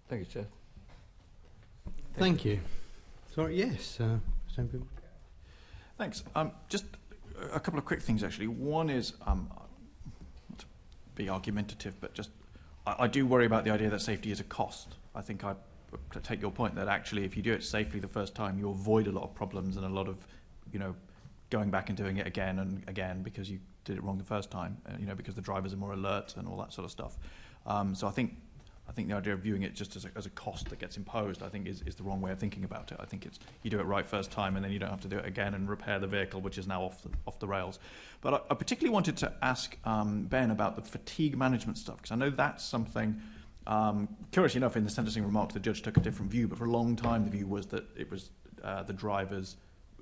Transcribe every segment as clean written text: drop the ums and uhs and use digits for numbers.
Thank you, Chair. Thank you. Sorry, yes. Same people. Thanks. Just a couple of quick things, actually. One is, not to be argumentative, but just I do worry about the idea that safety is a cost. I think I take your point that actually if you do it safely the first time, you avoid a lot of problems and a lot of, going back and doing it again and again because you did it wrong the first time, because the drivers are more alert and all that sort of stuff. So I think the idea of viewing it just as a cost that gets imposed, I think, is the wrong way of thinking about it. I think it's you do it right first time, and then you don't have to do it again and repair the vehicle, which is now off the rails. But I particularly wanted to ask Ben about the fatigue management stuff, because I know that's something. Curiously enough, in the sentencing remarks, the judge took a different view, but for a long time the view was that it was the drivers.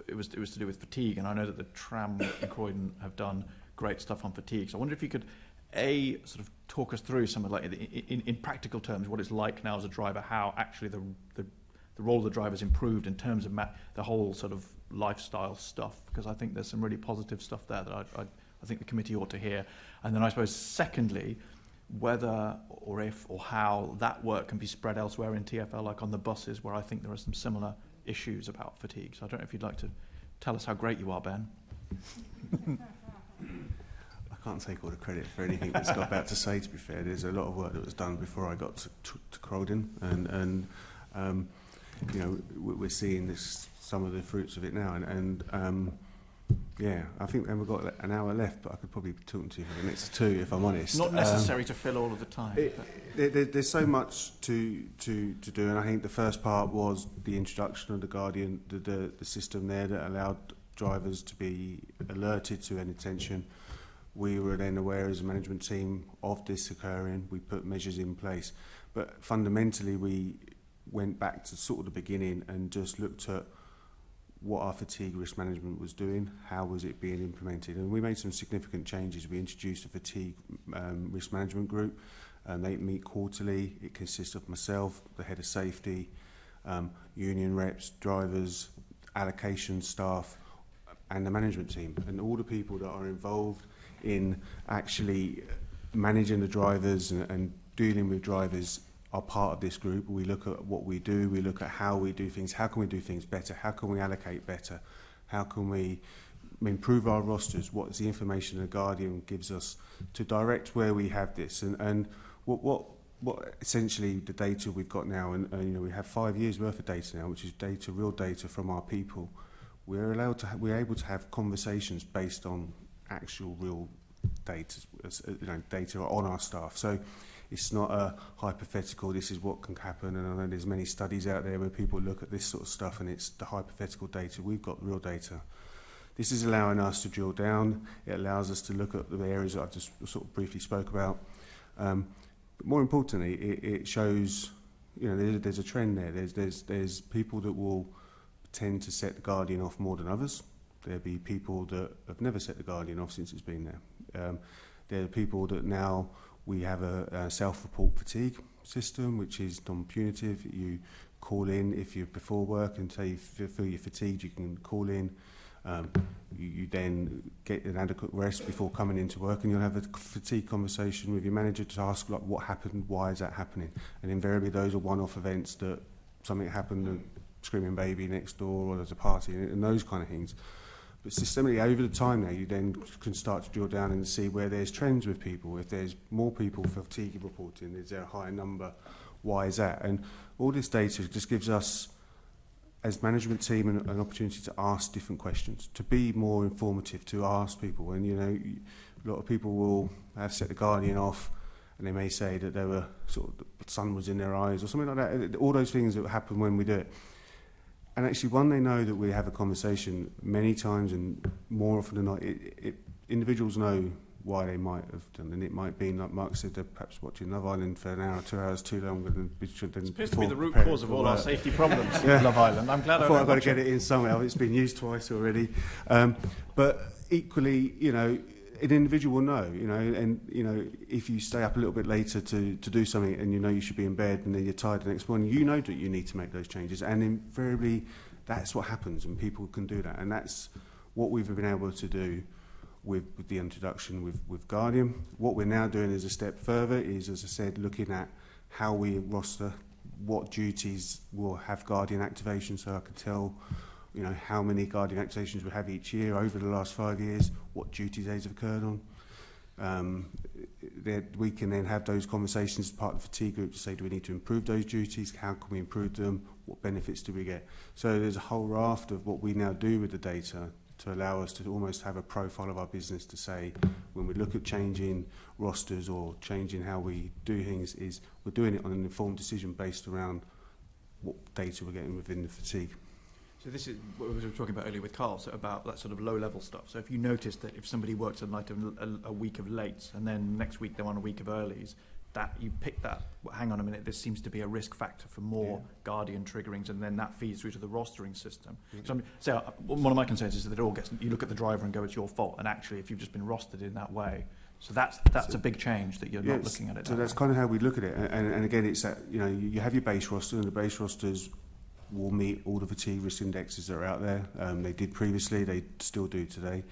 It was to do with fatigue, and I know that the Tram in Croydon have done great stuff on fatigue. So I wonder if you could sort of talk us through some of in practical terms what it's like now as a driver, how actually the role of the driver has improved in terms of the whole sort of lifestyle stuff, because I think there's some really positive stuff there that I think the committee ought to hear. And then I suppose secondly, whether or if or how that work can be spread elsewhere in TfL, like on the buses, where I think there are some similar issues about fatigue. So I don't know if you'd like to tell us how great you are, Ben. I can't take all the credit for anything that's got about to say, to be fair. There's a lot of work that was done before I got to Croydon, and we're seeing some of the fruits of it now, I think we've got an hour left, but I could probably be talking to you for the next 2 if I'm honest. Not necessary to fill all of the time. There's so much to do, and I think the first part was the introduction of the Guardian, the system there that allowed drivers to be alerted to any tension. We were then aware as a management team of this occurring. We put measures in place. But fundamentally, we went back to sort of the beginning and just looked at what our fatigue risk management was doing, how was it being implemented. And we made some significant changes. We introduced a fatigue risk management group. They meet quarterly. It consists of myself, the head of safety, union reps, drivers, allocation staff, and the management team. And all the people that are involved in actually managing the drivers and dealing with drivers are part of this group. We look at what we do, we look at how we do things, how can we do things better, how can we allocate better, how can we improve our rosters, what is the information the Guardian gives us to direct where we have this, and what essentially the data we've got now, and we have 5 years worth of data now, which is real data from our people. We're able to have conversations based on actual real data, data on our staff. So it's not a hypothetical, this is what can happen, and I know there's many studies out there where people look at this sort of stuff and it's the hypothetical data. We've got real data. This is allowing us to drill down. It allows us to look at the areas that I just sort of briefly spoke about. But more importantly, it shows, there's a trend there. There's people that will tend to set the Guardian off more than others. There'll be people that have never set the Guardian off since it's been there. There are people that now we have a self-report fatigue system, which is non-punitive. You call in if you're before work and say you feel you're fatigued, you can call in. You then get an adequate rest before coming into work, and you'll have a fatigue conversation with your manager to ask what happened, why is that happening, and invariably those are one-off events that something happened, a screaming baby next door, or there's a party, and those kind of things. But systemically, over the time now, you then can start to drill down and see where there's trends with people. If there's more people fatigue reporting, is there a higher number? Why is that? And all this data just gives us, as management team, an opportunity to ask different questions, to be more informative, to ask people. And, a lot of people will have set the Guardian off, and they may say that they were the sun was in their eyes or something like that. All those things that happen when we do it. And actually, when they know that we have a conversation many times and more often than not, individuals know why they might have done. And it might be, like Mark said, they're perhaps watching Love Island for an hour, 2 hours too longer than should. It appears to be the root cause of all our safety problems in Love Island. I'm glad I thought I've got to get it in somewhere. It's been used twice already. But equally, an individual will know, and if you stay up a little bit later to do something, and you should be in bed, and then you're tired the next morning, that you need to make those changes, and invariably that's what happens, and people can do that, and that's what we've been able to do with the introduction with Guardian. What we're now doing is a step further, is, as I said, looking at how we roster, what duties will have Guardian activation, so I can tell, you know, how many Guardian activations we have each year over the last 5 years, what duties those have occurred on. We can then have those conversations as part of the fatigue group to say, do we need to improve those duties? How can we improve them? What benefits do we get? So there's a whole raft of what we now do with the data to allow us to almost have a profile of our business to say, when we look at changing rosters or changing how we do things, is we're doing it on an informed decision based around what data we're getting within the fatigue. So this is what we were talking about earlier with Carl, so about that sort of low-level stuff. So if you notice that if somebody works a night of a week of lates and then next week they're on a week of earlies, that you pick that, well, hang on a minute, this seems to be a risk factor for more Guardian triggerings, and then that feeds through to the rostering system. So one of my concerns is that it all gets, you look at the driver and go, it's your fault, and actually if you've just been rostered in that way, so that's a big change that you're not looking at it. So that's kind of how we look at it, and again, it's that, you know, you have your base roster, and the base rosters will meet all the fatigue risk indexes that are out there. They did previously, they still do today.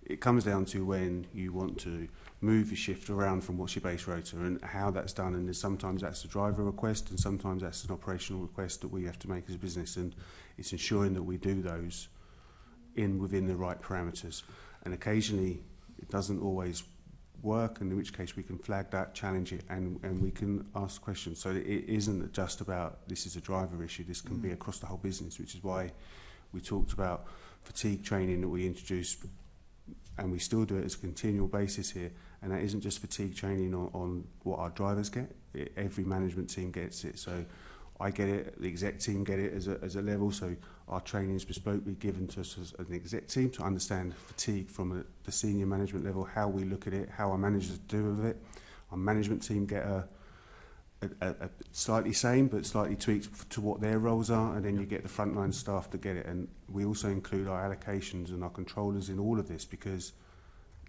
It comes down to when you want to move your shift around from what's your base rotor and how that's done, and sometimes that's a driver request and sometimes that's an operational request that we have to make as a business, and it's ensuring that we do those within the right parameters. And occasionally it doesn't always work, and in which case we can flag that, challenge it, and we can ask questions. So it isn't just about this is a driver issue, this can be across the whole business, which is why we talked about fatigue training that we introduced, and we still do it as a continual basis here. And that isn't just fatigue training on what our drivers get, every management team gets it. So I get it, the exec team get it as a level, so our training is bespokely given to us as an exec team to understand fatigue from the senior management level, how we look at it, how our managers do with it. Our management team get a slightly same but slightly tweaked to what their roles are, and then you get the frontline staff that get it. And we also include our allocations and our controllers in all of this, because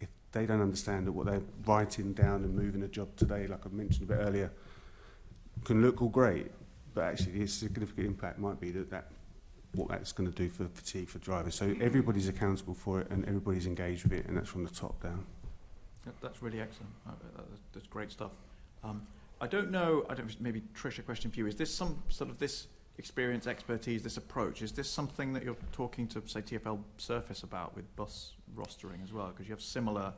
if they don't understand that what they're writing down and moving a job today, like I mentioned a bit earlier, can look all great, but actually the significant impact might be that what that's going to do for fatigue for drivers. So everybody's accountable for it and everybody's engaged with it, and that's from the top down. That's really excellent. That's great stuff. I don't know, maybe Trish, a question for you. Is this some sort of this experience, expertise, this approach, is this something that you're talking to, say, TfL Surface about with bus rostering as well? Because you have similar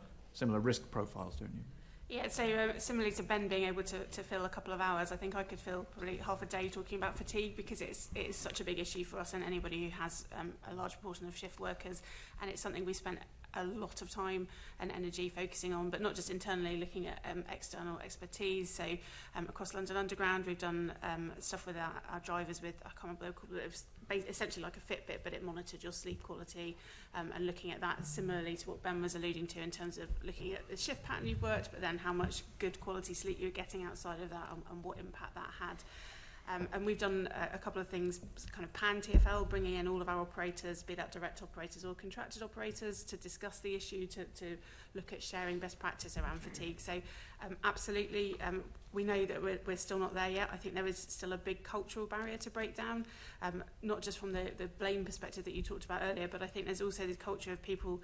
risk profiles, don't you? Yeah, so similarly to Ben being able to fill a couple of hours, I think I could fill probably half a day talking about fatigue, because it is such a big issue for us and anybody who has a large proportion of shift workers, and it's something we spent a lot of time and energy focusing on, but not just internally, looking at external expertise. So across London Underground, we've done stuff with our drivers with, I can't remember what they called it, it was essentially like a Fitbit, but it monitored your sleep quality, and looking at that similarly to what Ben was alluding to in terms of looking at the shift pattern you've worked, but then how much good quality sleep you're getting outside of that, and what impact that had. And we've done a couple of things, kind of pan TfL, bringing in all of our operators, be that direct operators or contracted operators, to discuss the issue, to look at sharing best practice around fatigue. So absolutely, we know that we're still not there yet. I think there is still a big cultural barrier to break down, not just from the blame perspective that you talked about earlier, but I think there's also this culture of people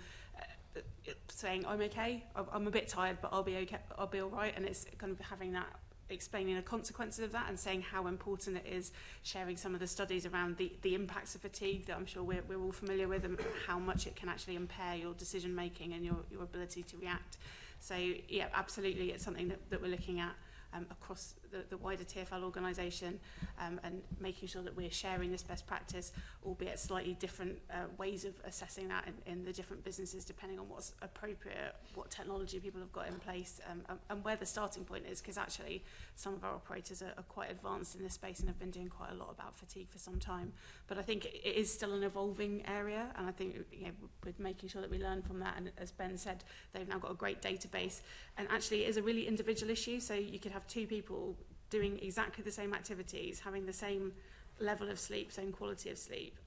saying, I'm okay, I'm a bit tired, but I'll be okay, I'll be all right. And it's kind of having that, explaining the consequences of that, and saying how important it is, sharing some of the studies around the impacts of fatigue that I'm sure we're all familiar with, and how much it can actually impair your decision making and your ability to react. So yeah, absolutely, it's something that we're looking at across the wider TfL organisation, and making sure that we're sharing this best practice, albeit slightly different ways of assessing that in the different businesses, depending on what's appropriate, what technology people have got in place, and where the starting point is, because actually some of our operators are quite advanced in this space and have been doing quite a lot about fatigue for some time. But I think it is still an evolving area, and I think, you know, with making sure that we learn from that, and as Ben said, they've now got a great database, and actually it is a really individual issue. So you could have two people doing exactly the same activities, having the same level of sleep, same quality of sleep,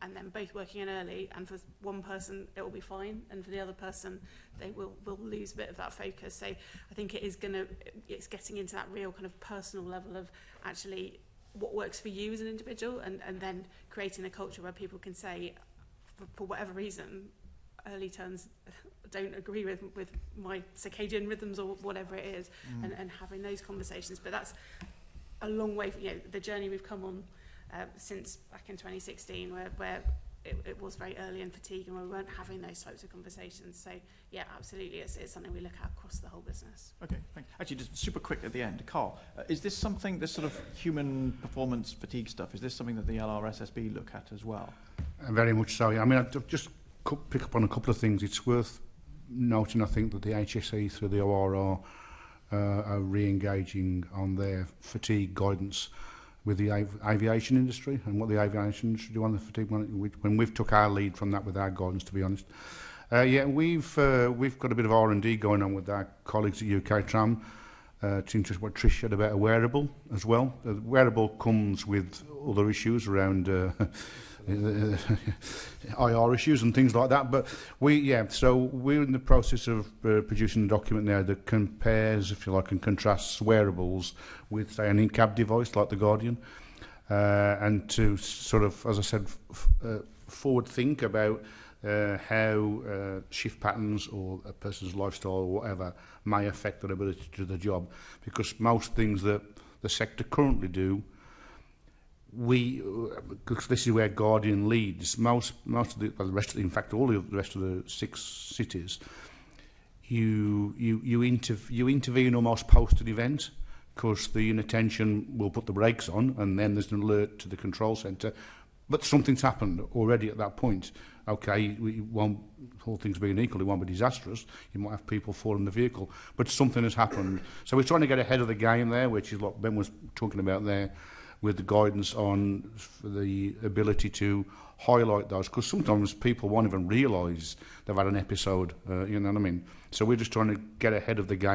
and then both working in early, and for one person it will be fine, and for the other person they will lose a bit of that focus. So I think it's getting into that real kind of personal level of actually what works for you as an individual, and then creating a culture where people can say, for whatever reason, early turns don't agree with my circadian rhythms or whatever it is, and having those conversations. But that's a long way from, the journey we've come on since back in 2016, where it was very early in fatigue and we weren't having those types of conversations. So yeah, absolutely, it's something we look at across the whole business. Okay, thanks. Actually, just super quick at the end, Carl, is this something, this sort of human performance fatigue stuff, is this something that the LRSSB look at as well? Very much so, yeah. I mean, I've just pick up on a couple of things. It's worth noting, I think, that the HSE through the ORR are re-engaging on their fatigue guidance with the aviation industry and what the aviation industry do on the fatigue when we've took our lead from that with our guidance, to be honest. We've got a bit of R&D going on with our colleagues at UK Tram. It's interesting what Trish said about a wearable as well. The wearable comes with other issues around IR issues and things like that. But so we're in the process of producing a document now that compares, if you like, and contrasts wearables with, say, an in-cab device like the Guardian, and to sort of, as I said, forward think about how shift patterns or a person's lifestyle or whatever may affect their ability to do the job. Because most things that the sector currently do, because this is where Guardian leads, most of the rest of the, in fact, all of the rest of the 6 cities, you intervene almost post an event, because the inattention will put the brakes on, and then there's an alert to the control centre. But something's happened already at that point. Okay, we won't, all things being equal, it won't be disastrous. You might have people fall in the vehicle, but something has happened. So we're trying to get ahead of the game there, which is what Ben was talking about there, with the guidance on the ability to highlight those, because sometimes people won't even realise they've had an episode, you know what I mean? So we're just trying to get ahead of the game